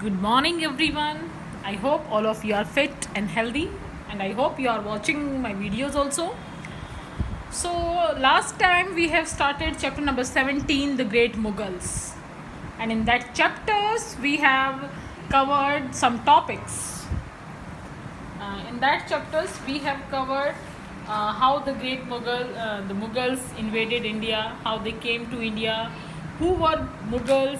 Good morning, everyone. I hope all of you are fit and healthy, and I hope you are watching my videos also. So, last time we have started chapter number 17, The Great Mughals, and in that chapters we have covered some topics. In that chapters we have covered how the the Mughals invaded India, how they came to India, who were Mughals,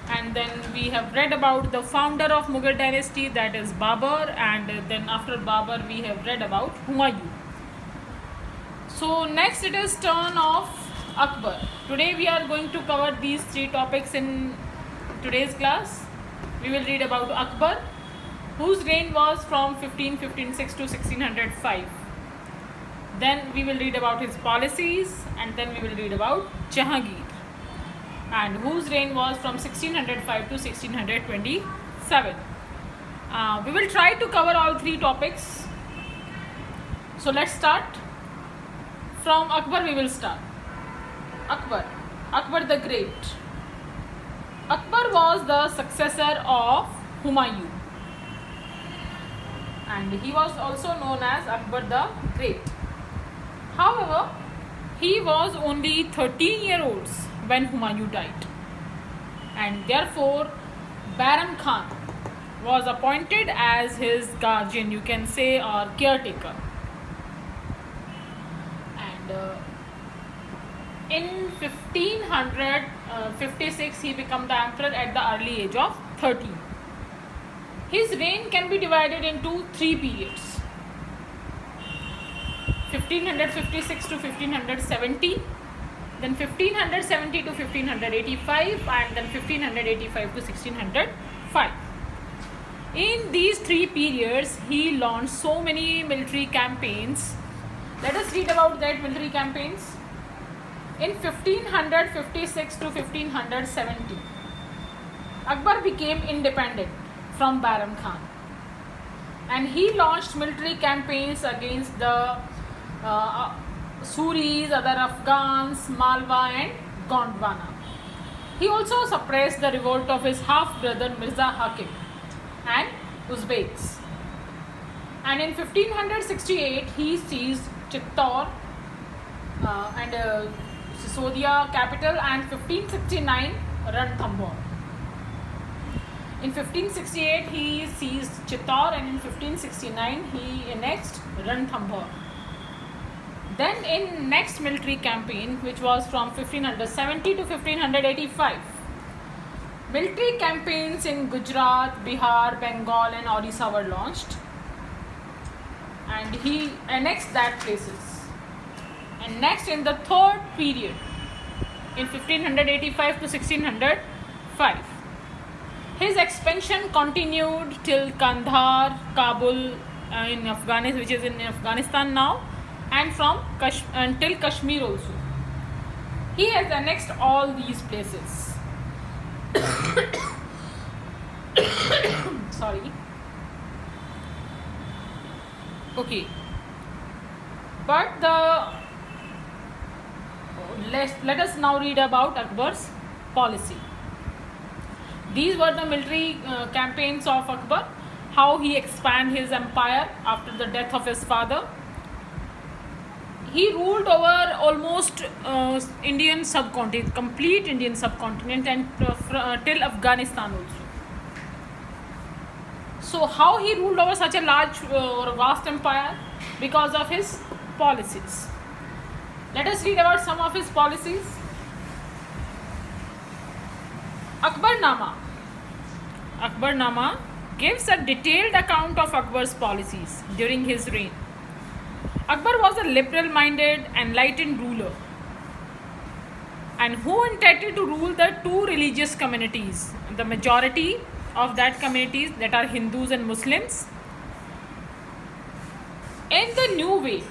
and then we have read about the founder of Mughal dynasty, that is Babur, and then after Babur we have read about Humayun. So next it is turn of Akbar. Today we are going to cover these three topics in today's class. We will read about Akbar, whose reign was from 1556 to 1605. Then we will read about his policies, and then we will read about Jahangir, and whose reign was from 1605 to 1627. We will try to cover all three topics. So let's start. From Akbar we will start. Akbar the Great. Akbar was the successor of Humayun, and he was also known as Akbar the Great. However, he was only 13-year-old when Humayun died, and therefore Baram Khan was appointed as his guardian, you can say, or caretaker. And in 1556 he became the emperor at the early age of 13. His reign can be divided into three periods: 1556 to 1570, then 1570 to 1585, and then 1585 to 1605. In these three periods, he launched so many military campaigns. Let us read about that military campaigns. In 1556 to 1570, Akbar became independent from Baram Khan, and he launched military campaigns against the Suris, other Afghans, Malwa and Gondwana. He also suppressed the revolt of his half-brother Mirza Hakim and Uzbeks. And in 1568 he seized Chittor and Sisodia capital, and 1569 Ranthambore. In 1568 he seized Chittor, and in 1569 he annexed Ranthambore. Then in next military campaign, which was from 1570 to 1585, military campaigns in Gujarat, Bihar, Bengal and Orissa were launched, and he annexed that places. And next, in the third period, in 1585 to 1605, his expansion continued till Kandahar, Kabul in Afghanistan, which is in Afghanistan now, and from until Kashmir also. He has annexed all these places. Sorry. Okay. But let us now read about Akbar's policy. These were the military campaigns of Akbar, how he expanded his empire after the death of his father. He ruled over almost Indian subcontinent, complete Indian subcontinent, and till Afghanistan also. So how he ruled over such a large or vast empire? Because of his policies. Let us read about some of his policies. Akbarnama gives a detailed account of Akbar's policies during his reign. Akbar was a liberal-minded, enlightened ruler, and who intended to rule the two religious communities, the majority of that communities, that are Hindus and Muslims, in the new way.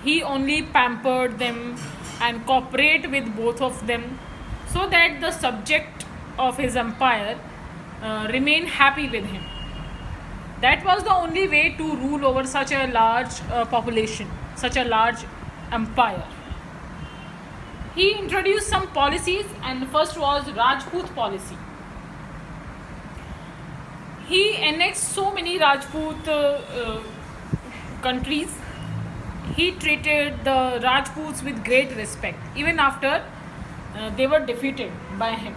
He only pampered them and cooperated with both of them, so that the subject of his empire remain happy with him. That was the only way to rule over such a large population, such a large empire. He introduced some policies, and the first was Rajput policy. He annexed so many Rajput countries. He treated the Rajputs with great respect, even after they were defeated by him.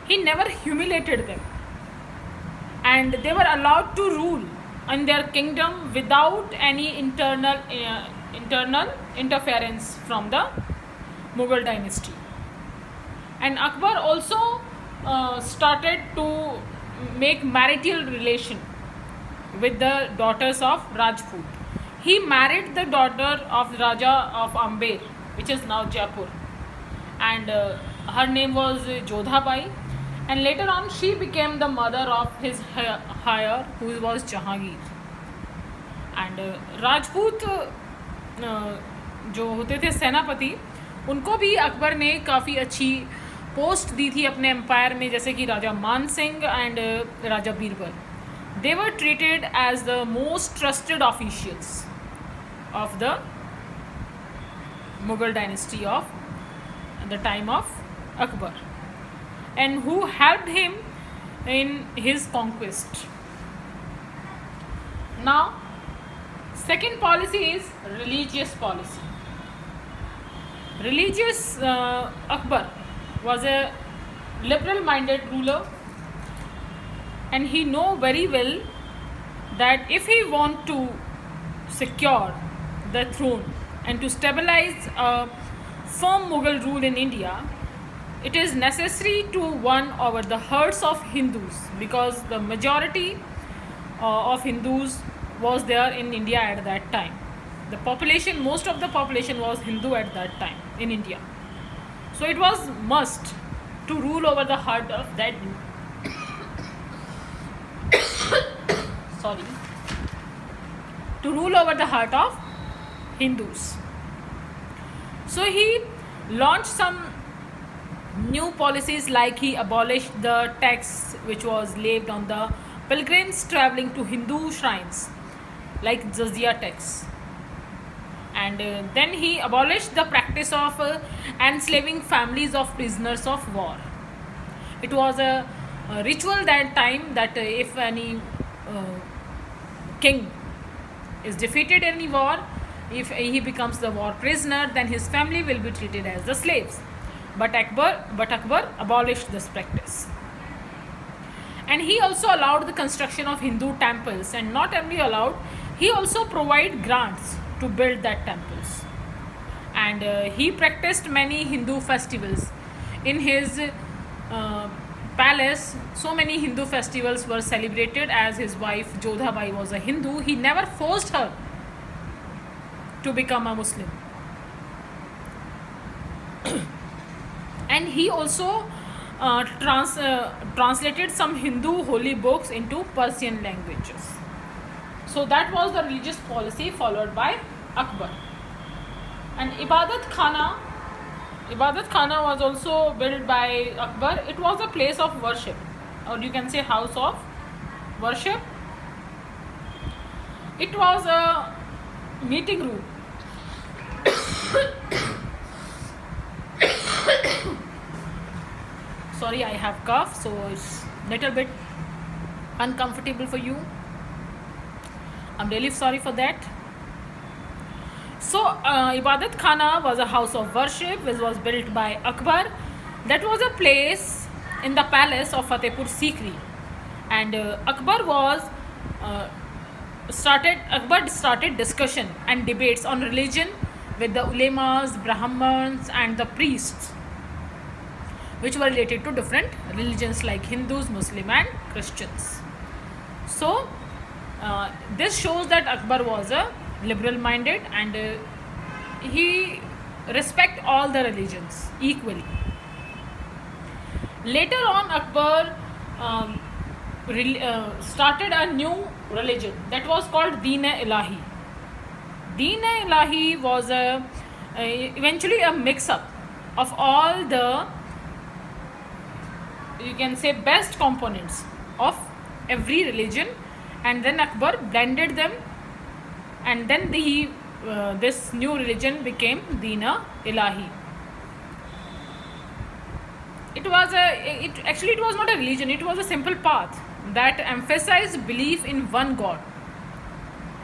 He never humiliated them, and they were allowed to rule in their kingdom without any internal interference from the Mughal dynasty. And Akbar also started to make marital relation with the daughters of Rajput. He married the daughter of Raja of Amber, which is now Jaipur, and her name was Jodhabai. And later on, she became the mother of his heir, who was Jahangir. And Rajput जो होते थे सेनापति, उनको भी अकबर ने काफ़ी अच्छी post दी थी अपने एम्पायर में, जैसे कि Raja Man Singh and Raja Birbal. They were treated as the most trusted officials of the Mughal dynasty of the time of Akbar, and who helped him in his conquest. Now, second policy is religious policy. Religious Akbar was a liberal-minded ruler, and he know very well that if he want to secure the throne and to stabilize a firm Mughal rule in India, it is necessary to win over the herds of Hindus, because the majority of Hindus was there in India at that time. The population, most of the population was Hindu at that time in India. So it was must to rule over the heart of that sorry, to rule over the heart of Hindus. So he launched some new policies, like he abolished the tax which was levied on the pilgrims traveling to Hindu shrines, like jizya tax. And then he abolished the practice of enslaving families of prisoners of war. It was a ritual that time that if any king is defeated in any war, if he becomes the war prisoner, then his family will be treated as the slaves. But Akbar abolished this practice. And he also allowed the construction of Hindu temples, and not only allowed, he also provided grants to build that temples. And he practiced many Hindu festivals. In his palace, so many Hindu festivals were celebrated, as his wife Jodhabai was a Hindu. He never forced her to become a Muslim. And he also translated some Hindu holy books into Persian languages. So that was the religious policy followed by Akbar. And Ibadat Khana was also built by Akbar. It was a place of worship, or you can say house of worship. It was a meeting room. Sorry, I have cough, so it's little bit uncomfortable for you. I'm really sorry for that. So Ibadat Khana was a house of worship which was built by Akbar. That was a place in the palace of Fatehpur Sikri, and Akbar started discussion and debates on religion with the ulemas, Brahmins, and the priests, which were related to different religions like Hindus, Muslim, and Christians. So this shows that Akbar was a liberal-minded, and he respect all the religions equally. Later on, Akbar started a new religion that was called Deen-e-Ilahi. Deen-e-Ilahi was eventually a mix-up of all the, you can say, best components of every religion, and then Akbar blended them, and then this new religion became Deen-e-Ilahi. It was not a religion, it was a simple path that emphasized belief in one God,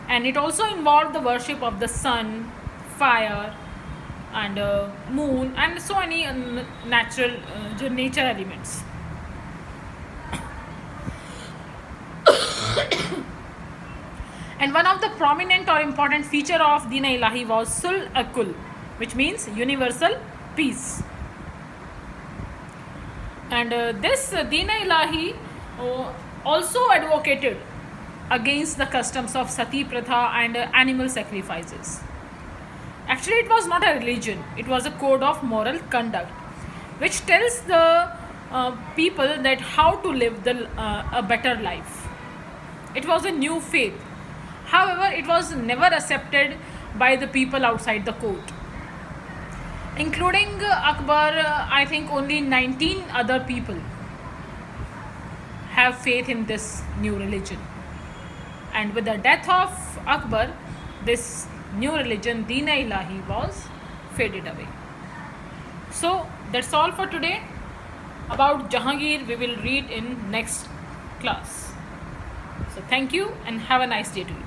and it also involved the worship of the sun, fire, and moon, and so many natural nature elements. And one of the prominent or important feature of Deen Ilahi was Sul Akul, which means universal peace. And this Deen Ilahi also advocated against the customs of Sati Pratha and animal sacrifices. Actually, it was not a religion, it was a code of moral conduct which tells the people that how to live a better life. It was a new faith. However, it was never accepted by the people outside the court. Including Akbar, I think only 19 other people have faith in this new religion. And with the death of Akbar, this new religion, Deen Ilahi, was faded away. So that's all for today. About Jahangir, we will read in next class. So thank you and have a nice day to you.